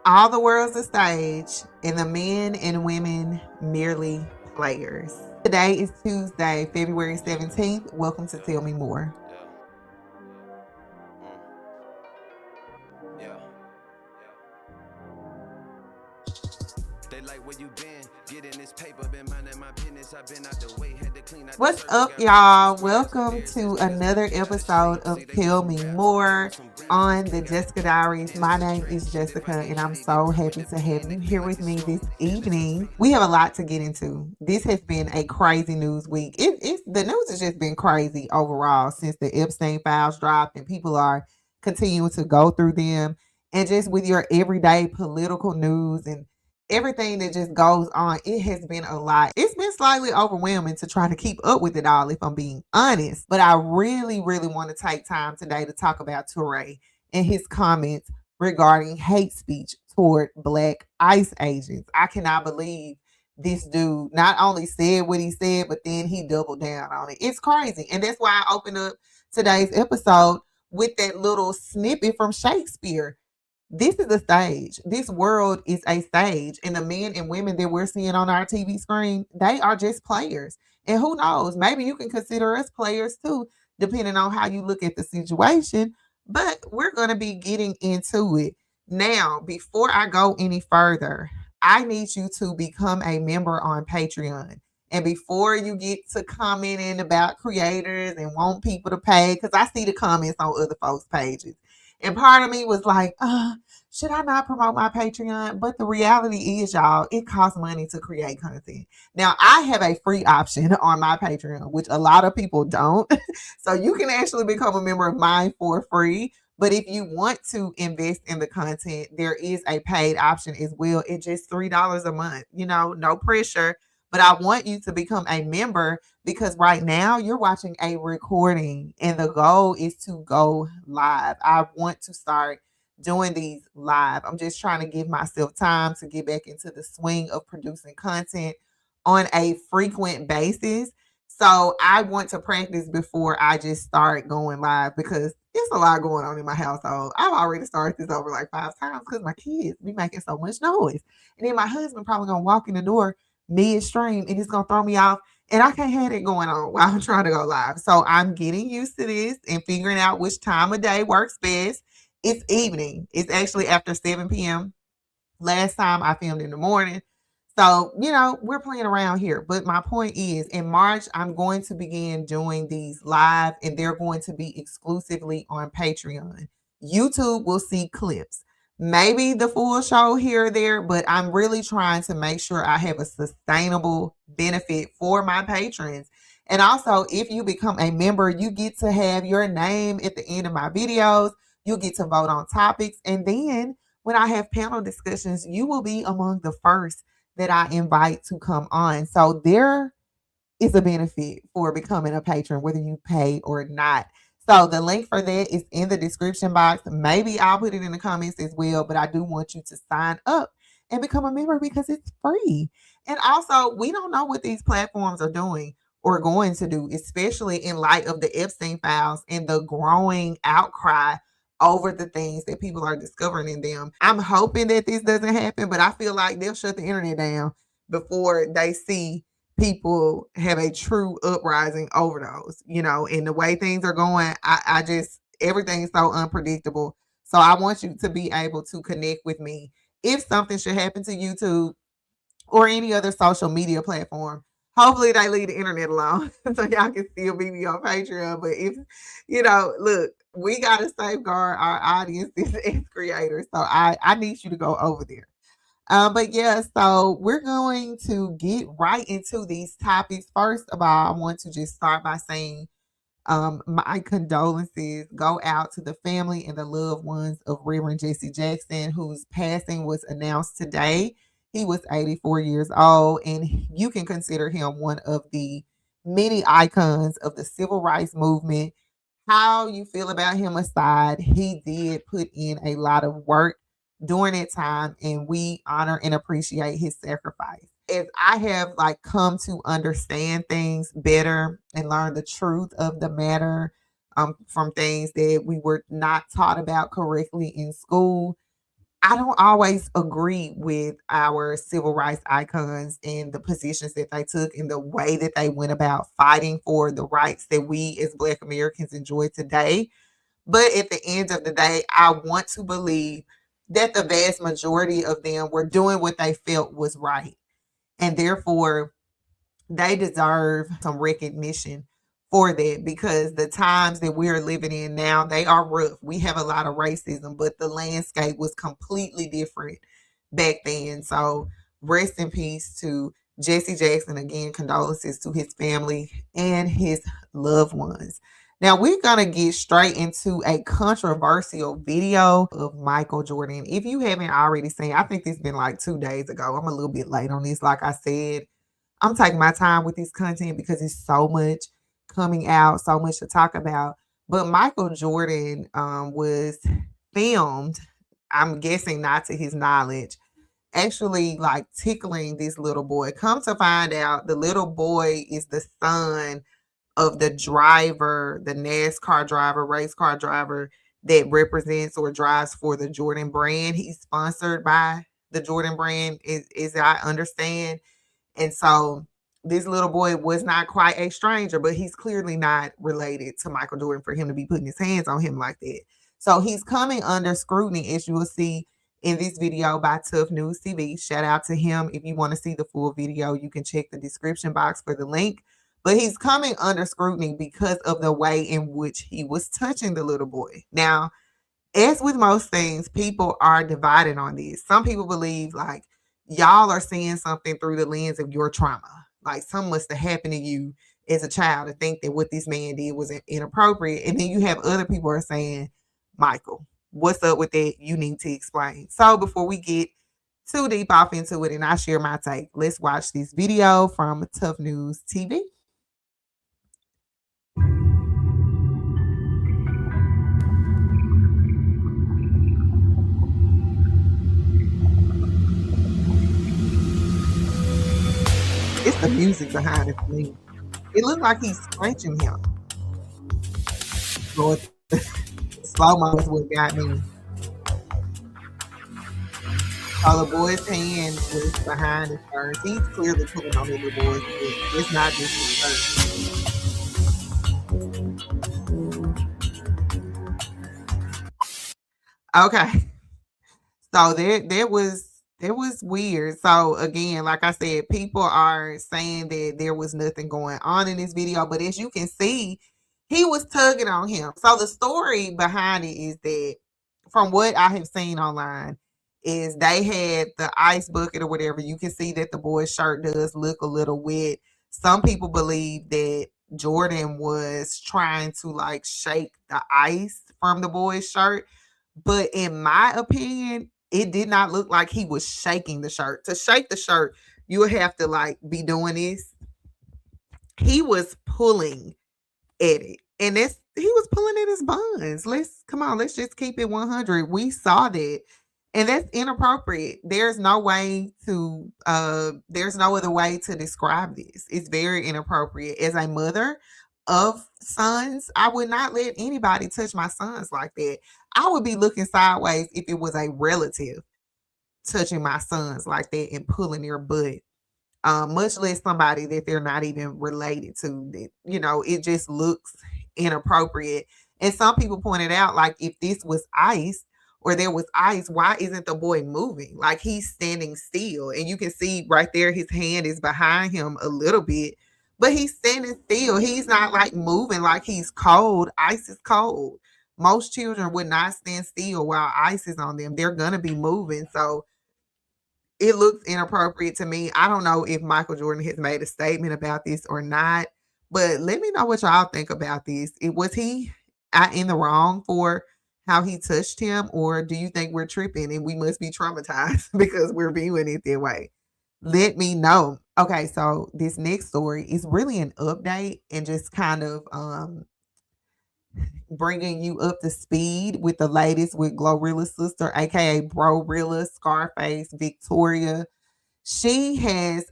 All the world's a stage, and the men and women merely players. Today is Tuesday, February 17th. Welcome to Tell Me More. Yeah. They like where you been, getting this paper, been minding my business. I've been out the way, had to clean out the What's circle, up, got rid of some y'all? squares. Welcome Lyrics is to niggas another walking out the episode street. See, of they want Tell some Me rap, they More want some grams, but on they the ain't got Jessica a cap. Diaries. This My is a name trap. is Shit, if I Jessica, get and I'm shitty, so burn with happy the to have pen, you they play here like with it's me this smoke. Yeah, this is evening. free. We have a lot to get into. This has been a crazy news week. The news has just been crazy overall since the Epstein files dropped, and people are continuing to go through them. And just with your everyday political news and everything that just goes on, it has been a lot. It's been slightly overwhelming to try to keep up with it all, if I'm being honest. But I really, really want to take time today to talk about Touré and his comments regarding hate speech toward Black ICE agents. I cannot believe this dude not only said what he said, but then he doubled down on it. It's crazy. And that's why I opened up today's episode with that little snippet from Shakespeare. This is a stage. This world is a stage. And the men and women that we're seeing on our TV screen, they are just players. And who knows, maybe you can consider us players too, depending on how you look at the situation. But we're going to be getting into it. Now, before I go any further, I need you to become a member on Patreon. And before you get to commenting about creators and want people to pay, because I see the comments on other folks' pages. And part of me was like, should I not promote my Patreon? But the reality is, y'all, it costs money to create content. Now, I have a free option on my Patreon, which a lot of people don't. So you can actually become a member of mine for free. But if you want to invest in the content, there is a paid option as well. It's just $3 a month, no pressure. But I want you to become a member because right now you're watching a recording and the goal is to go live. I want to start doing these live. I'm just trying to give myself time to get back into the swing of producing content on a frequent basis. So I want to practice before I just start going live because there's a lot going on in my household. I've already started this over like 5 times because my kids be making so much noise. And then my husband probably gonna walk in the door midstream and it's gonna throw me off. And I can't have it going on while I'm trying to go live. So I'm getting used to this and figuring out which time of day works best. It's evening. It's actually after 7 p.m. Last time I filmed in the morning. So, we're playing around here. But my point is, in March, I'm going to begin doing these live, and they're going to be exclusively on Patreon. YouTube will see clips, maybe the full show here or there, but I'm really trying to make sure I have a sustainable benefit for my patrons. And also, if you become a member, you get to have your name at the end of my videos. You'll get to vote on topics. And then when I have panel discussions, you will be among the first that I invite to come on. So there is a benefit for becoming a patron, whether you pay or not. So the link for that is in the description box. Maybe I'll put it in the comments as well, but I do want you to sign up and become a member because it's free. And also, we don't know what these platforms are doing or going to do, especially in light of the Epstein files and the growing outcry over the things that people are discovering in them. I'm hoping that this doesn't happen, but I feel like they'll shut the internet down before they see people have a true uprising over those, and the way things are going, I just, everything's so unpredictable. So I want you to be able to connect with me if something should happen to YouTube or any other social media platform. Hopefully they leave the internet alone so y'all can still be me on Patreon. But if, look, we got to safeguard our audiences as creators. So I need you to go over there. But yeah, so we're going to get right into these topics. First of all, I want to just start by saying my condolences go out to the family and the loved ones of Reverend Jesse Jackson, whose passing was announced today. He was 84 years old, and you can consider him one of the many icons of the civil rights movement. How you feel about him aside, he did put in a lot of work during that time, and we honor and appreciate his sacrifice. As I have like come to understand things better and learn the truth of the matter, from things that we were not taught about correctly in school, I don't always agree with our civil rights icons and the positions that they took and the way that they went about fighting for the rights that we as Black Americans enjoy today. But at the end of the day, I want to believe that the vast majority of them were doing what they felt was right. And therefore, they deserve some recognition for that, because the times that we're living in now, they are rough. We have a lot of racism, but the landscape was completely different back then. So rest in peace to Jesse Jackson. Again, condolences to his family and his loved ones. Now we're gonna get straight into a controversial video of Michael Jordan. If you haven't already seen, I think this has been like 2 days ago. I'm a little bit late on this, like I said. I'm taking my time with this content because it's so much coming out, so much to talk about. But Michael Jordan was filmed, I'm guessing not to his knowledge, actually like tickling this little boy. Come to find out, the little boy is the son of the driver, the NASCAR driver, race car driver that represents or drives for the Jordan brand. He's sponsored by the Jordan brand, is I understand. And so this little boy was not quite a stranger, but he's clearly not related to Michael Jordan for him to be putting his hands on him like that. So he's coming under scrutiny, as you will see in this video by Tough News TV. Shout out to him. If you want to see the full video, you can check the description box for the link. But he's coming under scrutiny because of the way in which he was touching the little boy. Now, as with most things, people are divided on this. Some people believe like y'all are seeing something through the lens of your trauma. Like something must have happened to you as a child to think that what this man did was inappropriate. And then you have other people are saying, Michael, what's up with that? You need to explain. So before we get too deep off into it and I share my take, let's watch this video from Tough News TV. It's the music behind it for me. It looked like he's scratching him. Lord, slow mo is what got me. So the boy's hand was behind his shirt. He's clearly pulling on the little boy's foot. It's not just his shirt. Okay. So there was weird. So again, like I said, people are saying that there was nothing going on in this video, but as you can see, he was tugging on him. So the story behind it is that, from what I have seen online, is they had the ice bucket or whatever. You can see that the boy's shirt does look a little wet. Some people believe that Jordan was trying to like shake the ice from the boy's shirt. But in my opinion, it did not look like he was shaking the shirt. To shake the shirt, you would have to like be doing this. He was pulling at it. And he was pulling at his buns. Let's just keep it 100. We saw that. And that's inappropriate. There's no other way to describe this. It's very inappropriate. As a mother of sons, I would not let anybody touch my sons like that. I would be looking sideways if it was a relative touching my sons like that and pulling their butt. Much less somebody that they're not even related to. That, it just looks inappropriate. And some people pointed out, like, if this was ice or there was ice, why isn't the boy moving? Like, he's standing still. And you can see right there, his hand is behind him a little bit, but he's standing still. He's not like moving like he's cold. Ice is cold. Most children would not stand still while ice is on them. They're going to be moving. So it looks inappropriate to me. I don't know if Michael Jordan has made a statement about this or not, but let me know what y'all think about this. Was he in the wrong for how he touched him, or do you think we're tripping and we must be traumatized because we're viewing it that way? Let me know. Okay, so this next story is really an update and just kind of bringing you up to speed with the latest with Glorilla's sister, aka Brorilla, Scarface, Victoria. She has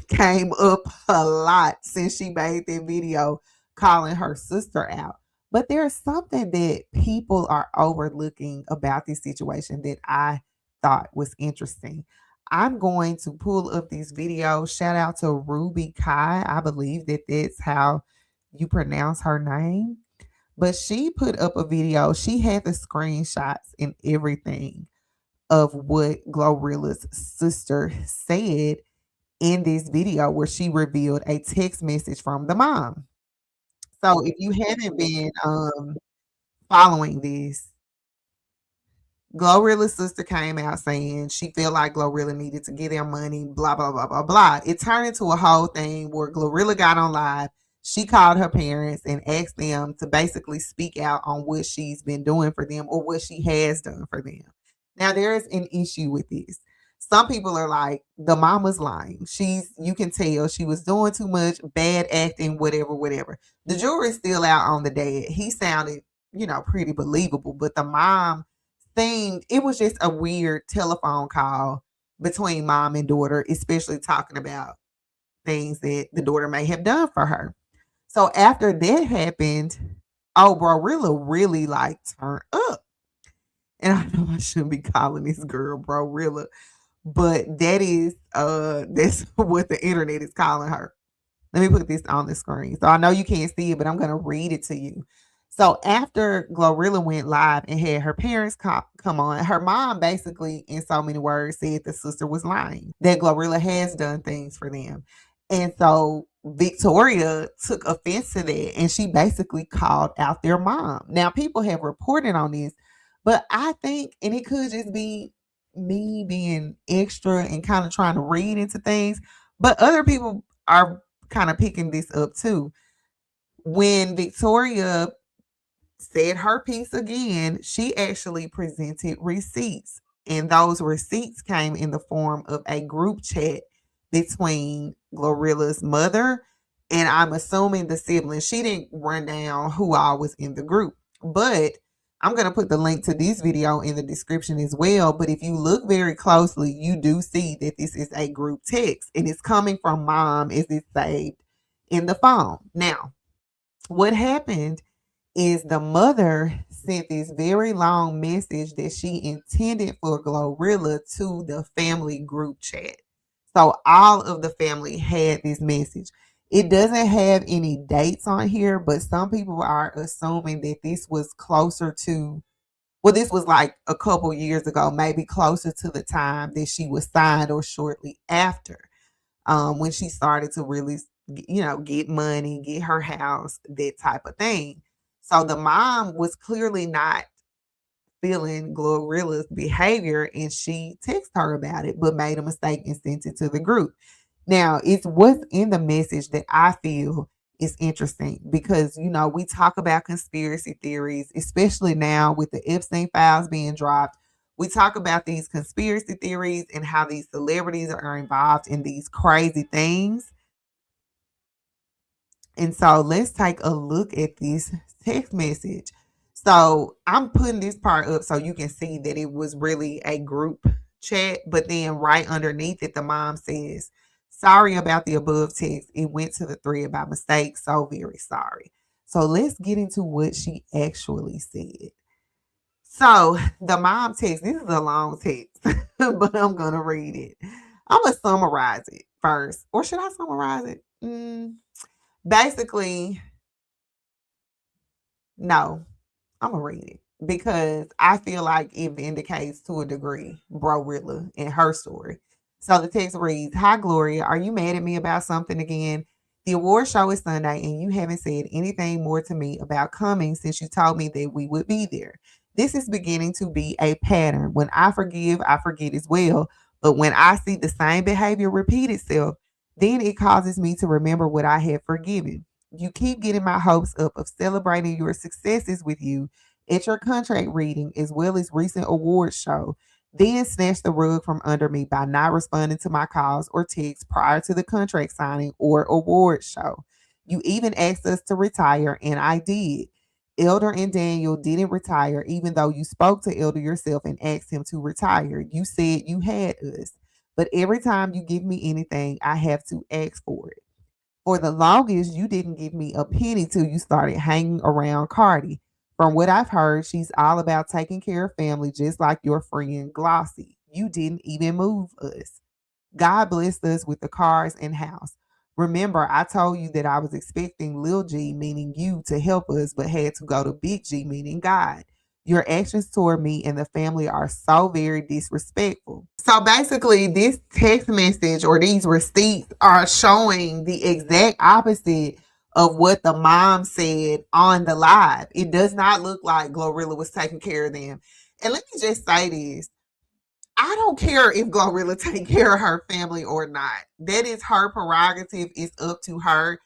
came up a lot since she made that video calling her sister out. But there's something that people are overlooking about this situation that I thought was interesting. I'm going to pull up these videos. Shout out to Ruby Kai. I believe that that's how you pronounce her name. But she put up a video. She had the screenshots and everything of what Glorilla's sister said in this video where she revealed a text message from the mom. So if you haven't been following this, Glorilla's sister came out saying she felt like Glorilla needed to get their money, blah, blah, blah, blah, blah. It turned into a whole thing where Glorilla got on live. She called her parents and asked them to basically speak out on what she's been doing for them or what she has done for them. Now, there is an issue with this. Some people are like, the mama's lying. You can tell she was doing too much, bad acting, whatever, whatever. The jury's still out on the dad. He sounded, pretty believable, but the mom thing, it was just a weird telephone call between mom and daughter, especially talking about things that the daughter may have done for her. So after that happened, oh, Glorilla really like turned up. And I know I shouldn't be calling this girl Glorilla, but that's what the internet is calling her. Let me put this on the screen. So I know you can't see it, but I'm going to read it to you. So after Glorilla went live and had her parents come on, her mom basically, in so many words, said the sister was lying, that Glorilla has done things for them. And so Victoria took offense to that and she basically called out their mom. Now, people have reported on this, but I think, and it could just be me being extra and kind of trying to read into things, but other people are kind of picking this up too. When Victoria said her piece again, she actually presented receipts. And those receipts came in the form of a group chat between Glorilla's mother and I'm assuming the siblings. She didn't run down who all was in the group, but I'm going to put the link to this video in the description as well. But if you look very closely, you do see that this is a group text and it's coming from mom as it's saved in the phone. Now, what happened is the mother sent this very long message that she intended for Glorilla to the family group chat. So all of the family had this message. It doesn't have any dates on here, but some people are assuming that this was closer to, well, this was like a couple years ago, maybe closer to the time that she was signed or shortly after, when she started to really, get money, get her house, that type of thing. So the mom was clearly not feeling Glorilla's behavior and she texted her about it, but made a mistake and sent it to the group. Now, it's what's in the message that I feel is interesting because, we talk about conspiracy theories, especially now with the Epstein files being dropped. We talk about these conspiracy theories and how these celebrities are involved in these crazy things. And so let's take a look at this text message. So I'm putting this part up so you can see that it was really a group chat, but then right underneath it, the mom says, "Sorry about the above text. It went to the thread by mistake. So very sorry." So let's get into what she actually said. So the mom text, this is a long text, but I'm going to read it. I'm going to summarize it first. Or should I summarize it? Basically, no, I'm gonna read it because I feel like it indicates to a degree Glorilla and her story. So the text reads, "Hi Gloria, are you mad at me about something again? The award show is Sunday and you haven't said anything more to me about coming since you told me that we would be there. This is beginning to be a pattern. When I forgive, I forget as well. But when I see the same behavior repeat itself, then it causes me to remember what I have forgiven. You keep getting my hopes up of celebrating your successes with you at your contract reading as well as recent awards show, then snatch the rug from under me by not responding to my calls or texts prior to the contract signing or awards show. You even asked us to retire, and I did. Elder and Daniel didn't retire, even though you spoke to Elder yourself and asked him to retire. You said you had us. But every time you give me anything, I have to ask for it. For the longest, you didn't give me a penny till you started hanging around Cardi. From what I've heard, she's all about taking care of family, just like your friend Glossy. You didn't even move us. God blessed us with the cars and house. Remember, I told you that I was expecting Lil G, meaning you, to help us, but had to go to Big G, meaning God. Your actions toward me and the family are so very disrespectful. So basically, this text message or these receipts are showing the exact opposite of what the mom said on the live. It does not look like Glorilla was taking care of them. And let me just say this. I don't care if Glorilla take care of her family or not. That is her prerogative. It's up to her.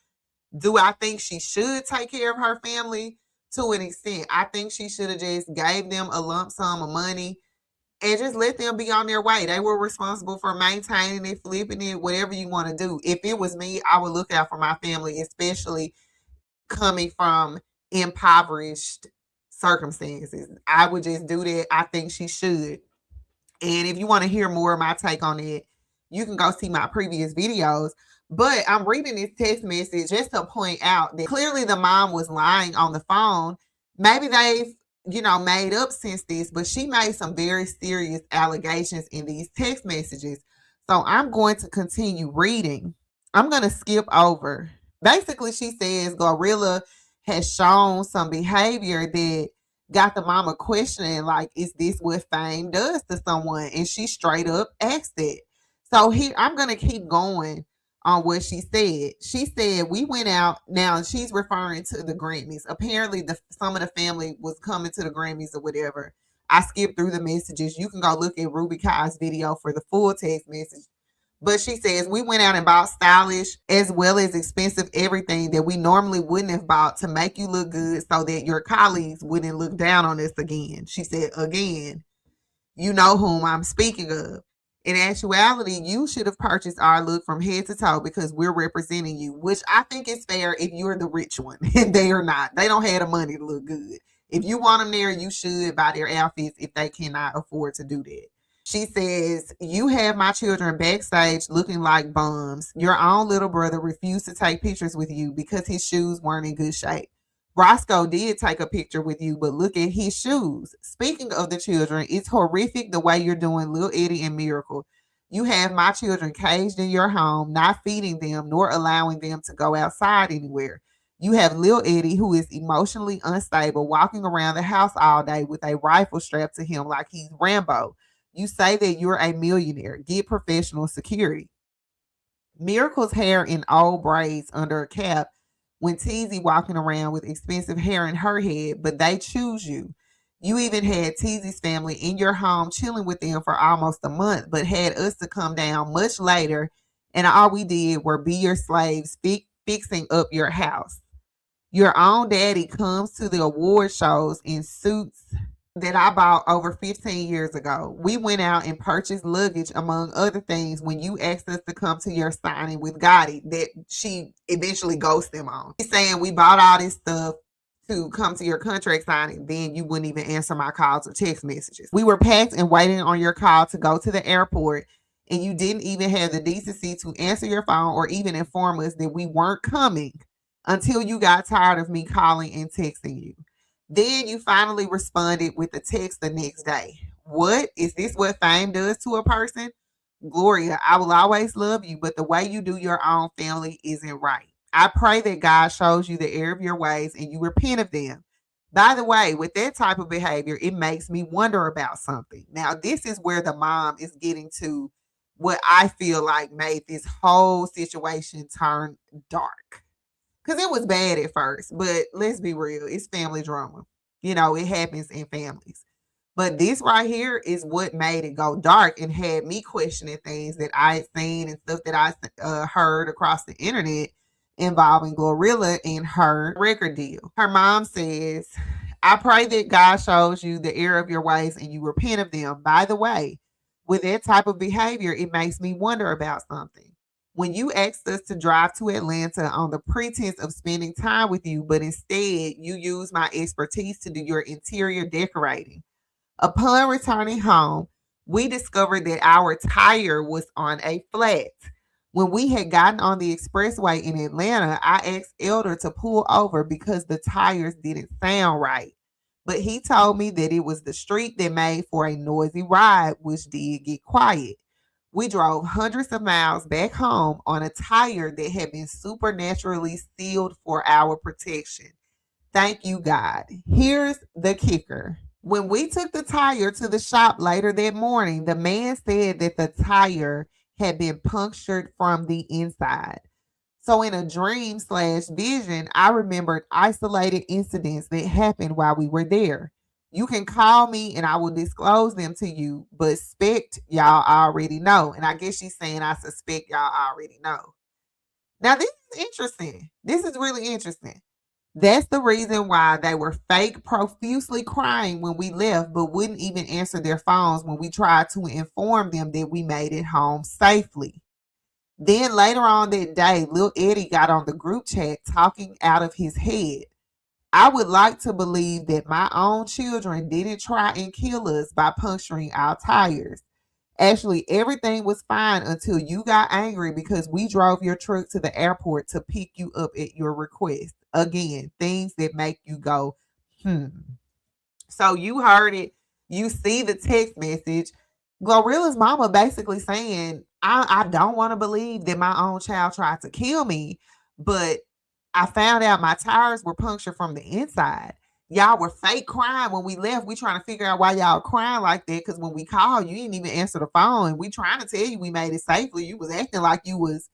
Do I think she should take care of her family? To an extent. I think she should have just gave them a lump sum of money and just let them be on their way. They were responsible for maintaining it, flipping it, whatever you want to do. If it was me, I would look out for my family, especially coming from impoverished circumstances. I would just do that. I think she should. And if you want to hear more of my take on it, you can go see my previous videos. But I'm reading this text message just to point out that clearly the mom was lying on the phone. Maybe they've, made up since this, but she made some very serious allegations in these text messages. So I'm going to continue reading. I'm going to skip over. Basically, she says Glorilla has shown some behavior that got the mama questioning, like, is this what fame does to someone? And she straight up asked it. So here, I'm going to keep going on what she said. She said, we went out. Now she's referring to the Grammys. Apparently, some of the family was coming to the Grammys or whatever. I skipped through the messages. You can go look at Ruby Kai's video for the full text message. But she says, we went out and bought stylish as well as expensive everything that we normally wouldn't have bought to make you look good so that your colleagues wouldn't look down on us again. She said, again, you know whom I'm speaking of. In actuality, you should have purchased our look from head to toe because we're representing you, which I think is fair if you're the rich one and they are not. They don't have the money to look good. If you want them there, you should buy their outfits if they cannot afford to do that. She says, you have my children backstage looking like bums. Your own little brother refused to take pictures with you because his shoes weren't in good shape. Roscoe did take a picture with you, but look at his shoes. Speaking of the children, it's horrific the way you're doing Lil Eddie and Miracle. You have my children caged in your home, not feeding them nor allowing them to go outside anywhere. You have Lil Eddie, who is emotionally unstable, walking around the house all day with a rifle strapped to him like he's Rambo. You say that you're a millionaire. Get professional security. Miracle's hair in old braids under a cap when Teezy walking around with expensive hair in her head, but they choose you. You even had Teezy's family in your home chilling with them for almost a month, but had us to come down much later, and all we did were be your slaves fixing up your house. Your own daddy comes to the award shows in suits that I bought over 15 years ago. We went out and purchased luggage, among other things, when you asked us to come to your signing with Gotti that she eventually ghosted him on. He's saying we bought all this stuff to come to your contract signing, then you wouldn't even answer my calls or text messages. We were packed and waiting on your call to go to the airport, and you didn't even have the decency to answer your phone or even inform us that we weren't coming until you got tired of me calling and texting you. Then you finally responded with a text the next day. What? Is this what fame does to a person? Gloria, I will always love you, but the way you do your own family isn't right. I pray that God shows you the error of your ways and you repent of them. By the way, with that type of behavior, it makes me wonder about something. Now, this is where the mom is getting to what I feel like made this whole situation turn dark. Because it was bad at first, but let's be real, it's family drama. It happens in families. But this right here is what made it go dark and had me questioning things that I had seen and stuff that I heard across the internet involving Glorilla and her record deal. Her mom says, I pray that God shows you the error of your ways and you repent of them. By the way, with that type of behavior, it makes me wonder about something. When you asked us to drive to Atlanta on the pretense of spending time with you, but instead you used my expertise to do your interior decorating. Upon returning home, we discovered that our tire was on a flat. When we had gotten on the expressway in Atlanta, I asked Elder to pull over because the tires didn't sound right. But he told me that it was the street that made for a noisy ride, which did get quiet. We drove hundreds of miles back home on a tire that had been supernaturally sealed for our protection. Thank you, God. Here's the kicker. When we took the tire to the shop later that morning, the man said that the tire had been punctured from the inside. So, in a dream slash vision, I remembered isolated incidents that happened while we were there. You can call me and I will disclose them to you, but expect y'all already know. And I guess she's saying I suspect y'all already know. Now, this is interesting. This is really interesting. That's the reason why they were fake profusely crying when we left, but wouldn't even answer their phones when we tried to inform them that we made it home safely. Then later on that day, Lil Eddie got on the group chat talking out of his head. I would like to believe that my own children didn't try and kill us by puncturing our tires. Actually, everything was fine until you got angry because we drove your truck to the airport to pick you up at your request. Again, things that make you go, hmm. So you heard it. You see the text message. Glorilla's mama basically saying, I don't want to believe that my own child tried to kill me, but I found out my tires were punctured from the inside. Y'all were fake crying when we left. We trying to figure out why y'all crying like that. Cause when we called, you didn't even answer the phone. And we trying to tell you we made it safely. You was acting like you was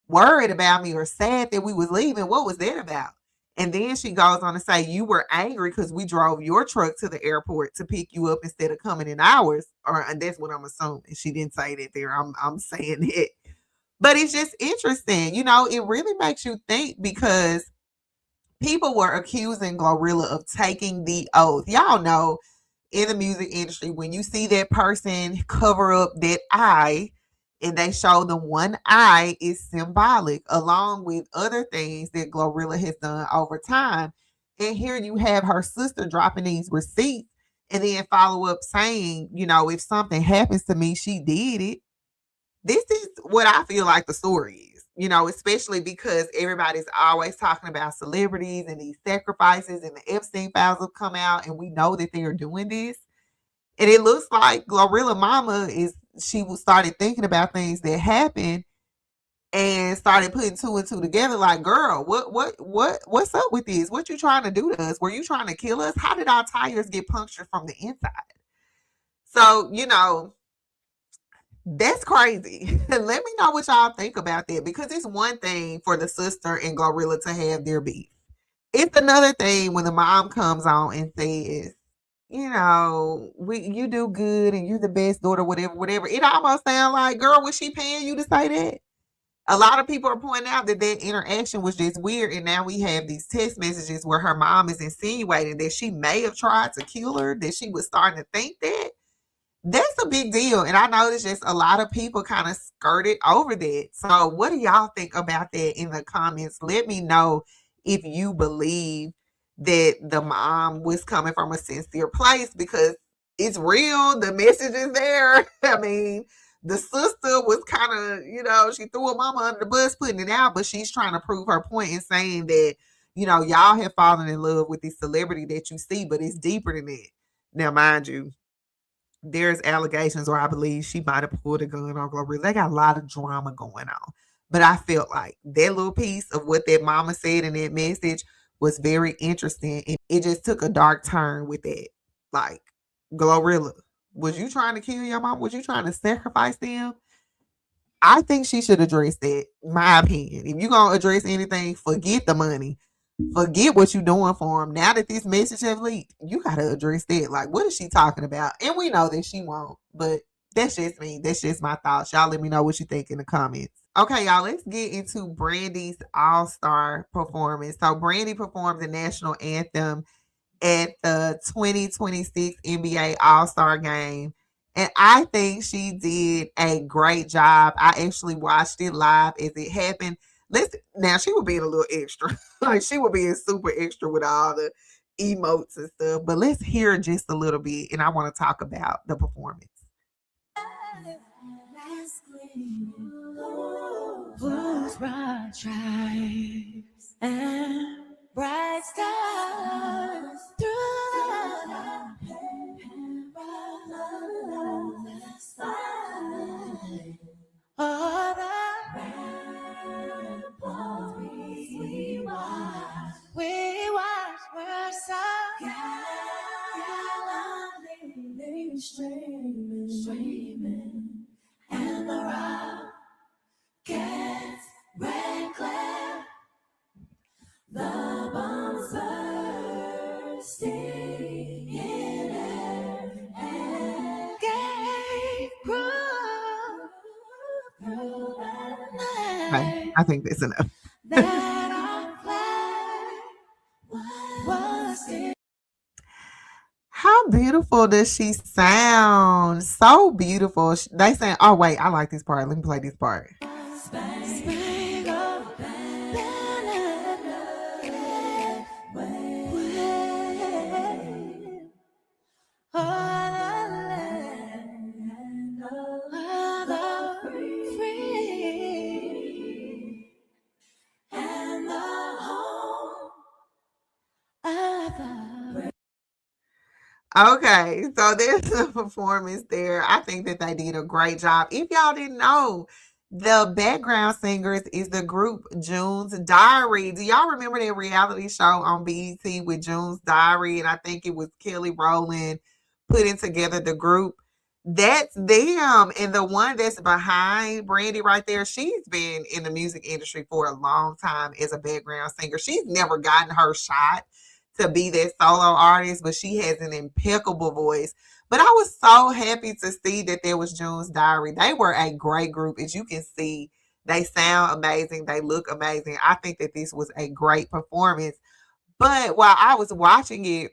worried about me or sad that we was leaving. What was that about? And then she goes on to say, you were angry because we drove your truck to the airport to pick you up instead of coming in ours. Or and that's what I'm assuming. She didn't say that there. I'm saying it. But it's just interesting. You know, it really makes you think because people were accusing Glorilla of taking the oath. Y'all know in the music industry, when you see that person cover up that eye and they show the one eye is symbolic, along with other things that Glorilla has done over time. And here you have her sister dropping these receipts and then follow up saying, you know, if something happens to me, she did it. This is what I feel like the story is, you know, especially because everybody's always talking about celebrities and these sacrifices, and the Epstein files have come out, and we know that they are doing this. And it looks like Glorilla Mama she was started thinking about things that happened and started putting two and two together. Like, girl, what's up with this? What you trying to do to us? Were you trying to kill us? How did our tires get punctured from the inside? So, you know, that's crazy. Let me know what y'all think about that, because it's one thing for the sister and Glorilla to have their beef. It's another thing when the mom comes on and says, you know, you do good and you're the best daughter, whatever, whatever. It almost sounds like, girl, was she paying you to say that? A lot of people are pointing out that that interaction was just weird, and now we have these text messages where her mom is insinuating that she may have tried to kill her, that she was starting to think that. That's a big deal. And I noticed just a lot of people kind of skirted over that. So, what do y'all think about that in the comments? Let me know if you believe that the mom was coming from a sincere place, because it's real. The message is there. I mean, the sister was kind of, you know, she threw her mama under the bus putting it out, but she's trying to prove her point and saying that, you know, y'all have fallen in love with this celebrity that you see, but it's deeper than that. Now, mind you, there's allegations where I believe she might have pulled a gun on Glorilla. They got a lot of drama going on. But I felt like that little piece of what that mama said in that message was very interesting. And it just took a dark turn with that. Like, Glorilla, was you trying to kill your mom? Was you trying to sacrifice them? I think she should address that, my opinion. If you're going to address anything, forget the money. Forget what you're doing for him. Now that this message have leaked, you gotta address that. Like, what is she talking about? And we know that she won't, but that's just me. That's just my thoughts. Y'all let me know what you think in the comments. Okay, y'all, let's get into Brandy's all-star performance. So Brandy performed the national anthem at the 2026 NBA All-Star Game. And I think she did a great job. I actually watched it live as it happened. Now she was being a little extra. Like, she was being super extra with all the emotes and stuff. But let's hear just a little bit, and I want to talk about the performance. Stripes and bright stars through the sky. All the rainbows we watch were so gallantly streaming, and the rockets red glare, the bombs bursting in air, and gave proof through the night. Okay, I think that's enough. That our flag was still. How beautiful does she sound? So beautiful. They saying, "Oh wait, I like this part. Let me play this part." Okay, so there's a performance there. I think that they did a great job. If y'all didn't know, the background singers is the group June's Diary. Do y'all remember that reality show on BET with June's Diary? And I think it was Kelly Rowland putting together the group. That's them. And the one that's behind Brandy right there, she's been in the music industry for a long time as a background singer. She's never gotten her shot to be that solo artist, but she has an impeccable voice. But I was so happy to see that there was June's Diary. They were a great group. As you can see, they sound amazing. They look amazing. I think that this was a great performance. But while I was watching it,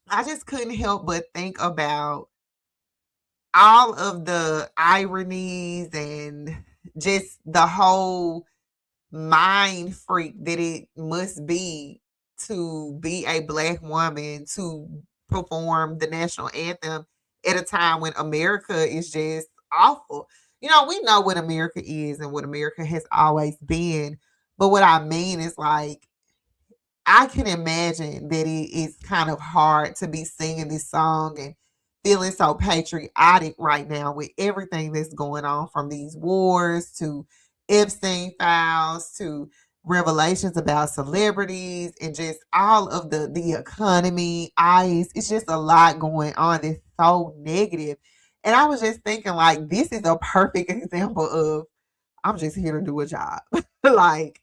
I just couldn't help but think about all of the ironies and just the whole mind freak that it must be a black woman to perform the national anthem at a time when America is just awful. You know, we know what America is and what America has always been. But what I mean is like, I can imagine that it is kind of hard to be singing this song and feeling so patriotic right now with everything that's going on, from these wars to Epstein files to revelations about celebrities and just all of the economy, ICE. It's just a lot going on that's so negative. And I was just thinking, like, this is a perfect example of I'm just here to do a job. Like,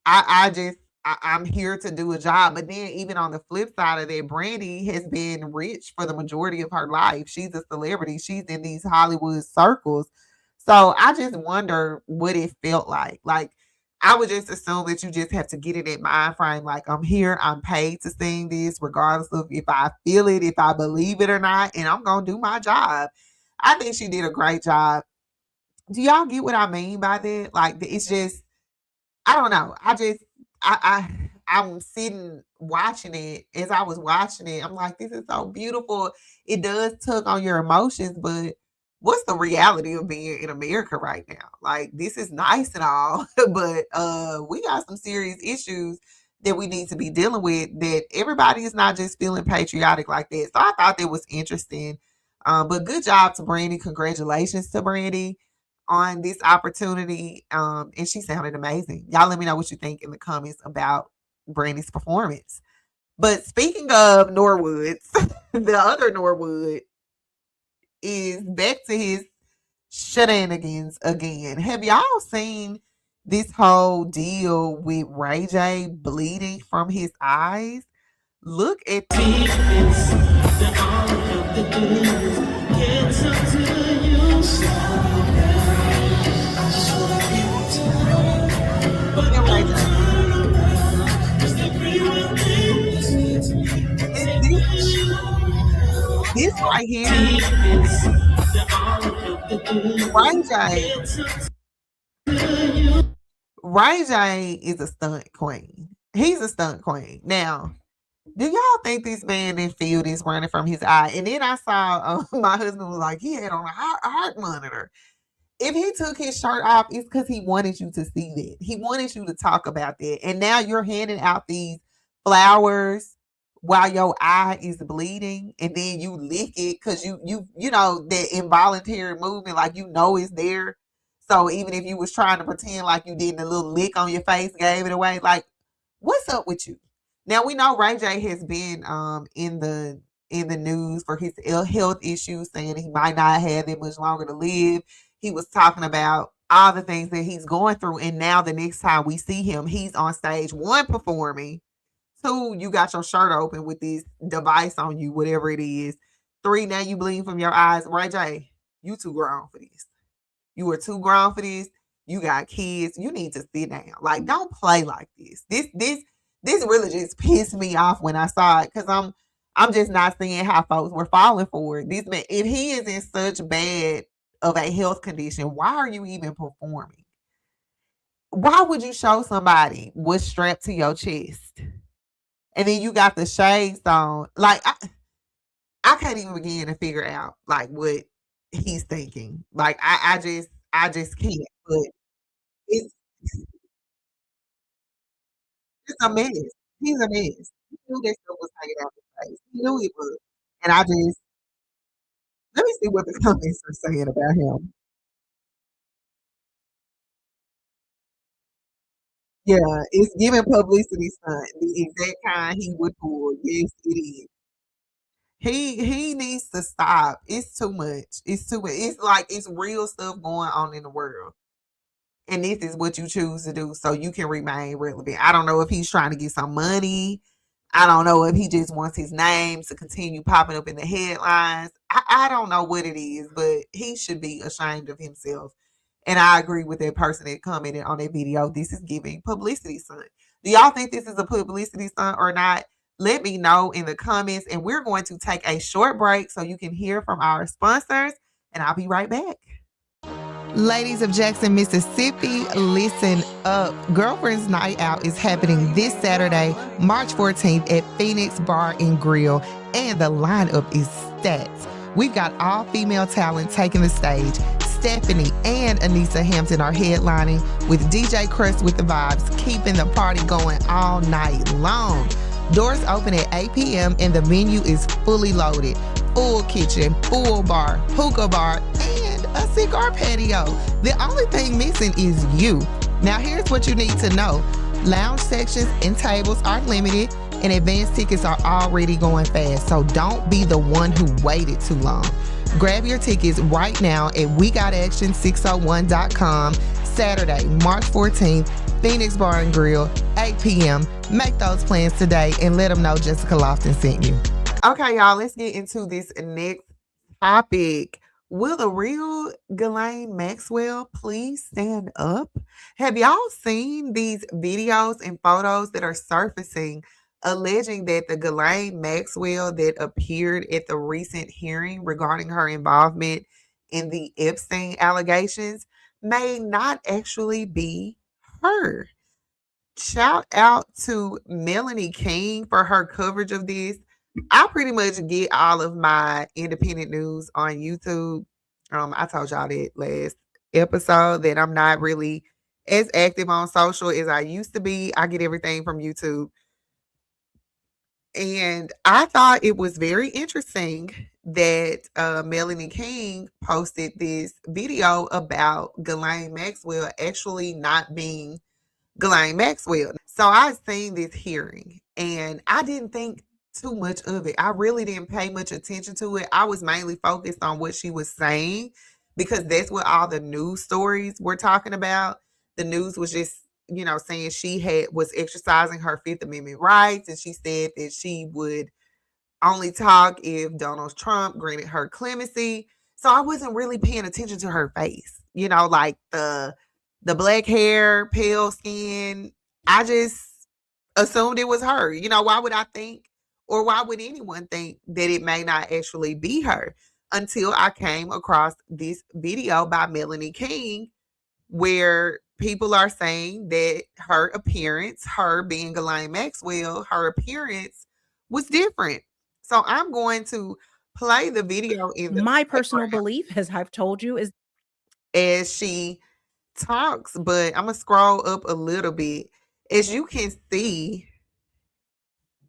I'm here to do a job. But then even on the flip side of that, Brandy has been rich for the majority of her life. She's a celebrity. She's in these Hollywood circles. So I just wonder what it felt like. Like, I would just assume that you just have to get in that mind frame. Like, I'm here, I'm paid to sing this, regardless of if I feel it, if I believe it or not, and I'm gonna do my job. I think she did a great job. Do y'all get what I mean by that? Like, it's just, I don't know. I'm sitting watching it. As I was watching it, I'm like, this is so beautiful. It does tug on your emotions, but what's the reality of being in America right now? Like, this is nice and all, but we got some serious issues that we need to be dealing with, that everybody is not just feeling patriotic like that. So I thought that was interesting. But good job to Brandy. Congratulations to Brandy on this opportunity. And she sounded amazing. Y'all let me know what you think in the comments about Brandy's performance. But speaking of Norwoods, the other Norwood is back to his shenanigans again. Have y'all seen this whole deal with Ray J bleeding from his eyes? Look at this right here. Ray J is a stunt queen. He's a stunt queen. Now, do y'all think this man didn't feel this running from his eye? And then I saw my husband was like, he had on a heart monitor. if he took his shirt off, it's because he wanted you to see that. He wanted you to talk about that. And now you're handing out these flowers while your eye is bleeding, and then you lick it because you know that involuntary movement, like you know it's there. So even if you was trying to pretend like you didn't, a little lick on your face gave it away. Like, what's up with you? Now we know Ray J has been in the news for his ill health issues, saying he might not have that much longer to live. He was talking about all the things that he's going through, and now the next time we see him, he's on stage, one, performing, two, you got your shirt open with this device on you, whatever it is, three, now you bleed from your eyes. Ray J, you too grown for this. You are too grown for this. You got kids. You need to sit down. Like, don't play like this. This really just pissed me off when I saw it, because I'm just not seeing how folks were falling for it. This man, if he is in such bad of a health condition, why are you even performing? Why would you show somebody what's strapped to your chest? And then you got the shades on. Like, I can't even begin to figure out like what he's thinking. Like, I just can't. But it's it's a mess. He's a mess. He knew that stuff was hanging out his face. He knew it was. And I just let me see what the comments are saying about him. Yeah, it's giving publicity stunt, the exact kind he would pull. Yes, it is. He needs to stop. It's too much. It's too much. It's like it's real stuff going on in the world. And this is what you choose to do so you can remain relevant. I don't know if he's trying to get some money. I don't know if he just wants his name to continue popping up in the headlines. I don't know what it is, but he should be ashamed of himself. And I agree with that person that commented on that video. This is giving publicity stunt. Do y'all think this is a publicity stunt or not? Let me know in the comments. And we're going to take a short break so you can hear from our sponsors. And I'll be right back. Ladies of Jackson, Mississippi, listen up. Girlfriends Night Out is happening this Saturday, March 14th at Phoenix Bar and Grill, and the lineup is stacked. We've got all female talent taking the stage. Stephanie and Anissa Hampton are headlining with DJ Crust with the vibes, keeping the party going all night long. Doors open at 8 p.m. and the venue is fully loaded. Full kitchen, full bar, hookah bar, and a cigar patio. The only thing missing is you. Now here's what you need to know. Lounge sections and tables are limited, and advance tickets are already going fast, so don't be the one who waited too long. Grab your tickets right now at WeGotAction601.com. Saturday, March 14th, Phoenix Bar and Grill, 8 p.m. Make those plans today and let them know Jessica Lofton sent you. Okay, y'all, let's get into this next topic. Will the real Ghislane Maxwell please stand up? Have y'all seen these videos and photos that are surfacing alleging that the Ghislane Maxwell that appeared at the recent hearing regarding her involvement in the Epstein allegations may not actually be her? Shout out to Melanie King for her coverage of this. I pretty much get all of my independent news on YouTube. I told y'all that last episode that I'm not really as active on social as I used to be. I get everything from YouTube. And I thought it was very interesting that Melanie King posted this video about Ghislane Maxwell actually not being Ghislane Maxwell. So I seen this hearing and I didn't think too much of it. I really didn't pay much attention to it. I was mainly focused on what she was saying because that's what all the news stories were talking about. The news was just, saying she was exercising her Fifth Amendment rights, and she said that she would only talk if Donald Trump granted her clemency. So I wasn't really paying attention to her face, like the black hair, pale skin. I just assumed it was her. Why would I think, or why would anyone think that it may not actually be her until I came across this video by Melanie King where people are saying that her appearance, her being Ghislane Maxwell, her appearance was different. So I'm going to play the video in the My personal belief, as I've told you, is as she talks, but I'm gonna scroll up a little bit. As you can see,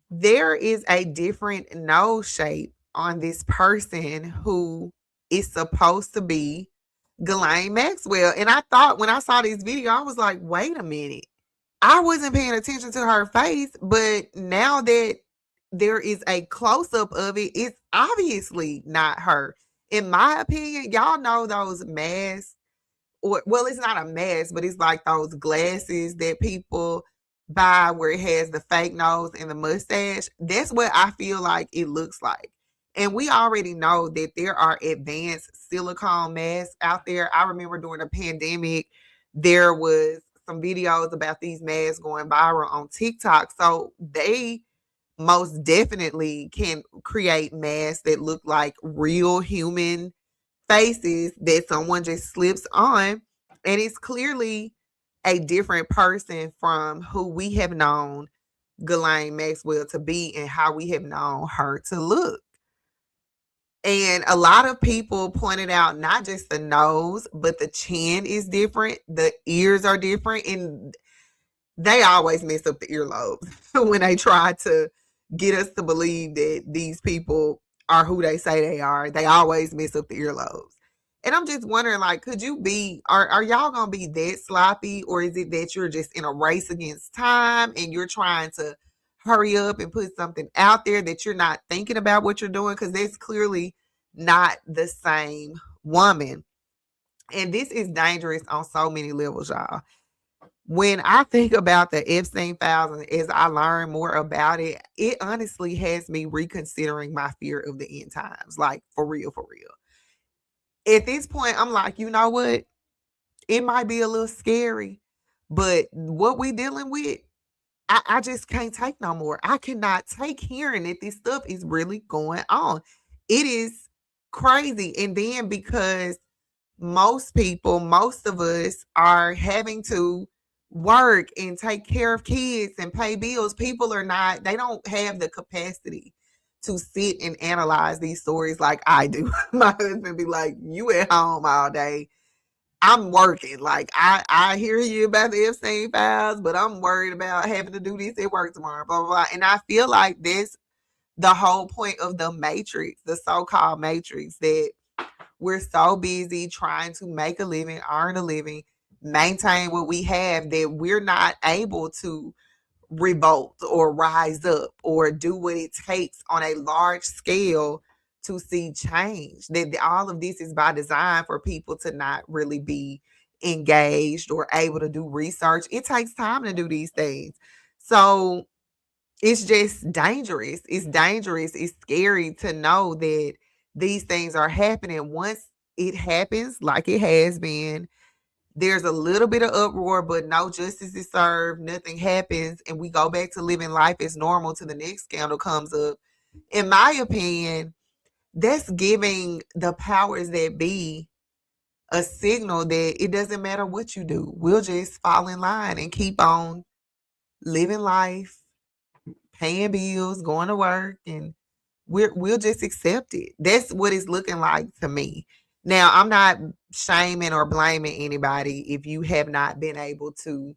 there is a different nose shape on this person who is supposed to be Ghislane Maxwell. And I thought when I saw this video, I was like, wait a minute. I wasn't paying attention to her face, but now that there is a close up of it, it's obviously not her. In my opinion, y'all know those masks, or well, it's not a mask, but it's like those glasses that people buy where it has the fake nose and the mustache. That's what I feel like it looks like. And we already know that there are advanced silicone masks out there. I remember during the pandemic, there was some videos about these masks going viral on TikTok. So they most definitely can create masks that look like real human faces that someone just slips on. And it's clearly a different person from who we have known Ghislane Maxwell to be and how we have known her to look. And a lot of people pointed out not just the nose, but the chin is different. The ears are different. And they always mess up the earlobes when they try to get us to believe that these people are who they say they are. They always mess up the earlobes. And I'm just wondering, like, could you be, are y'all going to be that sloppy? Or is it that you're just in a race against time and you're trying to hurry up and put something out there that you're not thinking about what you're doing? Because that's clearly not the same woman. And this is dangerous on so many levels, y'all. When I think about the Epstein files and as I learn more about it, it honestly has me reconsidering my fear of the end times. Like, for real, for real. At this point, I'm like, you know what? It might be a little scary, but what we dealing with, I just can't take no more. I cannot take hearing that this stuff is really going on. It is crazy. And then because most people, most of us are having to work and take care of kids and pay bills. People are not, they don't have the capacity to sit and analyze these stories like I do. My husband be like, you at home all day. I'm working. Like I hear you about the Epstein files, but I'm worried about having to do this at work tomorrow, blah, blah, blah. And I feel like this the whole point of the matrix, the so-called matrix, that we're so busy trying to make a living, earn a living, maintain what we have, that we're not able to revolt or rise up or do what it takes on a large scale to see change. That all of this is by design for people to not really be engaged or able to do research. It takes time to do these things. So it's just dangerous. It's dangerous. It's scary to know that these things are happening. Once it happens, like it has been, there's a little bit of uproar, but no justice is served. Nothing happens. And we go back to living life as normal till the next scandal comes up. In my opinion, that's giving the powers that be a signal that it doesn't matter what you do. We'll just fall in line and keep on living life, paying bills, going to work, and we'll just accept it. That's what it's looking like to me. Now, I'm not shaming or blaming anybody if you have not been able to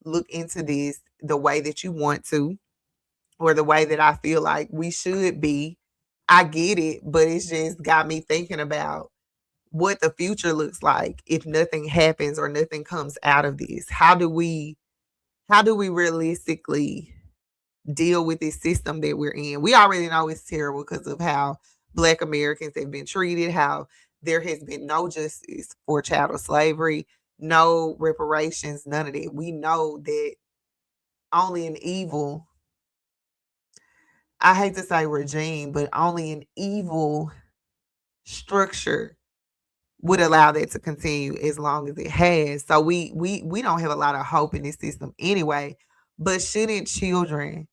look into this the way that you want to, or the way that I feel like we should be. I get it, but it's just got me thinking about what the future looks like if nothing happens or nothing comes out of this. How do we realistically deal with this system that we're in? We already know it's terrible because of how Black Americans have been treated, how there has been no justice for chattel slavery, no reparations, none of that. We know that only an evil, I hate to say regime, but only an evil structure would allow that to continue as long as it has. So we don't have a lot of hope in this system anyway. But shouldn't children,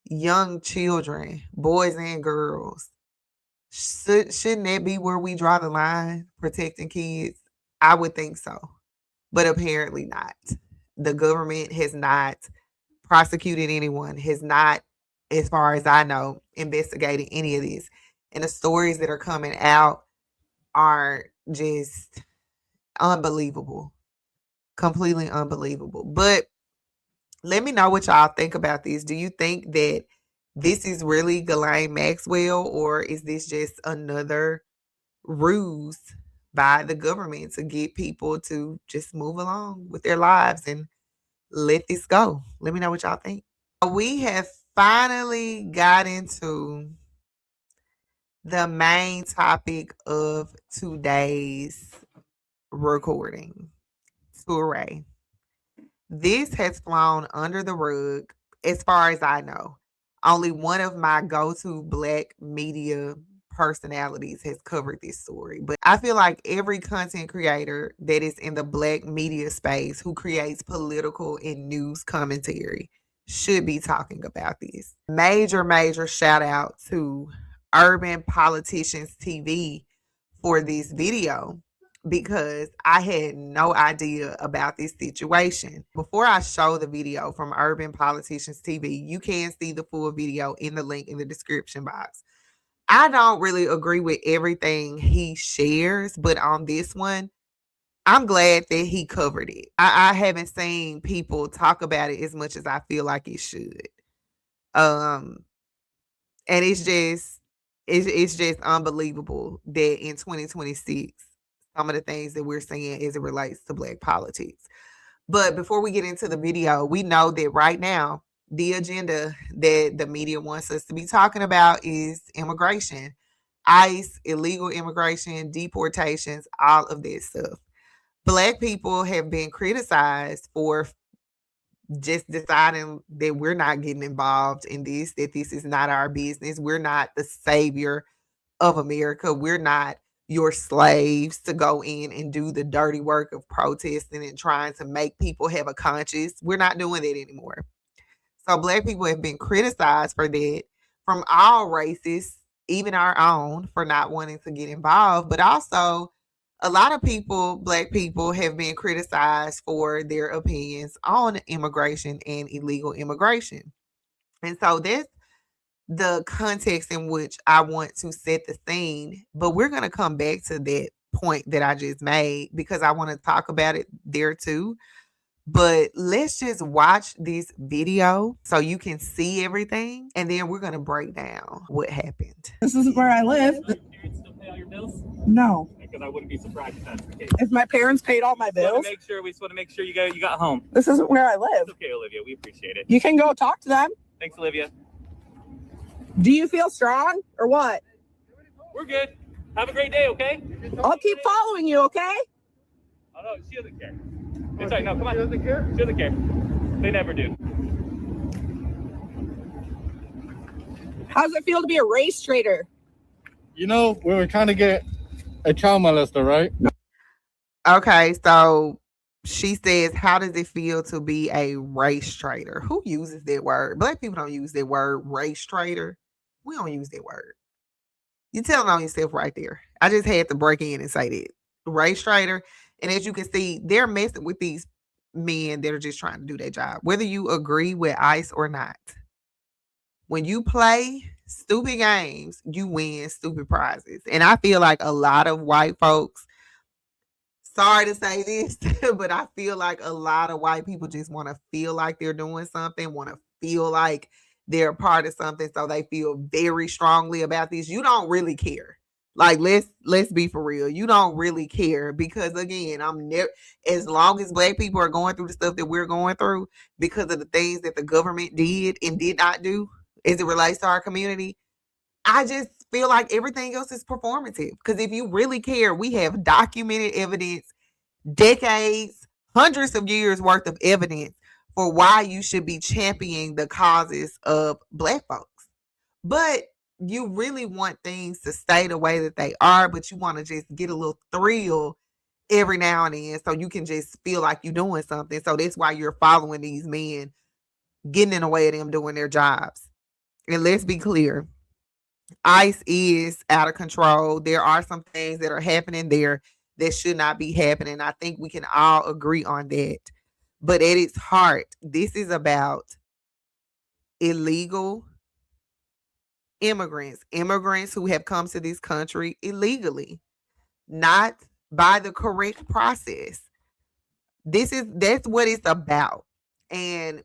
young children, boys and girls, shouldn't that be where we draw the line, protecting kids? I would think so, but apparently not. The government has not prosecuted anyone, has not, as far as I know, investigated any of this. And the stories that are coming out are just unbelievable. Completely unbelievable. But let me know what y'all think about this. Do you think that this is really Ghislane Maxwell, or is this just another ruse by the government to get people to just move along with their lives and let this go? Let me know what y'all think. We have finally got into the main topic of today's recording. Touré. This has flown under the rug, as far as I know. Only one of my go-to Black media personalities has covered this story. But I feel like every content creator that is in the Black media space who creates political and news commentary should be talking about this. Major shout out to Urban Politicians TV for this video, because I had no idea about this situation. Before I show the video from Urban Politicians TV, you can see the full video in the link in the description box. I don't really agree with everything he shares, but on this one, I'm glad that he covered it. I haven't seen people talk about it as much as I feel like it should. And it's just unbelievable that in 2026, some of the things that we're seeing as it relates to Black politics. But before we get into the video, we know that right now, the agenda that the media wants us to be talking about is immigration, ICE, illegal immigration, deportations, all of that stuff. Black people have been criticized for just deciding that we're not getting involved in this, that this is not our business. We're not the savior of America. We're not your slaves to go in and do the dirty work of protesting and trying to make people have a conscience. We're not doing that anymore. So Black people have been criticized for that from all races, even our own, for not wanting to get involved. But also, a lot of people, Black people, have been criticized for their opinions on immigration and illegal immigration. And so that's the context in which I want to set the scene. But we're going to come back to that point that I just made, because I want to talk about it there too. But let's just watch this video so you can see everything, and then we're going to break down what happened. This is where I live. Does your parents still pay all your bills? No. Because I wouldn't be surprised if that's the case. If my parents paid all my bills, We just want to make sure you got home. this isn't where I live. It's okay, Olivia. We appreciate it. You can go talk to them. Thanks, Olivia. Do you feel strong or what? We're good. Have a great day, okay? I'll keep following you, okay? Oh, no, she doesn't care. It's all right. No, come on. She doesn't care? She doesn't care. They never do. How does it feel to be a race trader? You know, we were trying to get a child molester, right? Okay, so she says, how does it feel to be a race trader? Who uses that word? Black people don't use that word, race trader. We don't use that word. You're telling on yourself right there. I just had to break in and say that. Race trader. And as you can see, they're messing with these men that are just trying to do their job, whether you agree with ICE or not. When you play stupid games, you win stupid prizes. And I feel like a lot of white folks, sorry to say this, but I feel like a lot of white people just want to feel like they're doing something, want to feel like they're a part of something, so they feel very strongly about this. You don't really care. Like, let's be for real. You don't really care, because again, I'm never, as long as Black people are going through the stuff that we're going through because of the things that the government did and did not do as it relates to our community, I just feel like everything else is performative. Because if you really care, we have documented evidence, decades, hundreds of years worth of evidence for why you should be championing the causes of Black folks. But you really want things to stay the way that they are, but you want to just get a little thrill every now and then so you can just feel like you're doing something. So that's why you're following these men, getting in the way of them doing their jobs. And let's be clear, ICE is out of control. There are some things that are happening there that should not be happening. I think we can all agree on that. But at its heart, this is about illegal immigrants who have come to this country illegally, not by the correct process. That's what it's about. And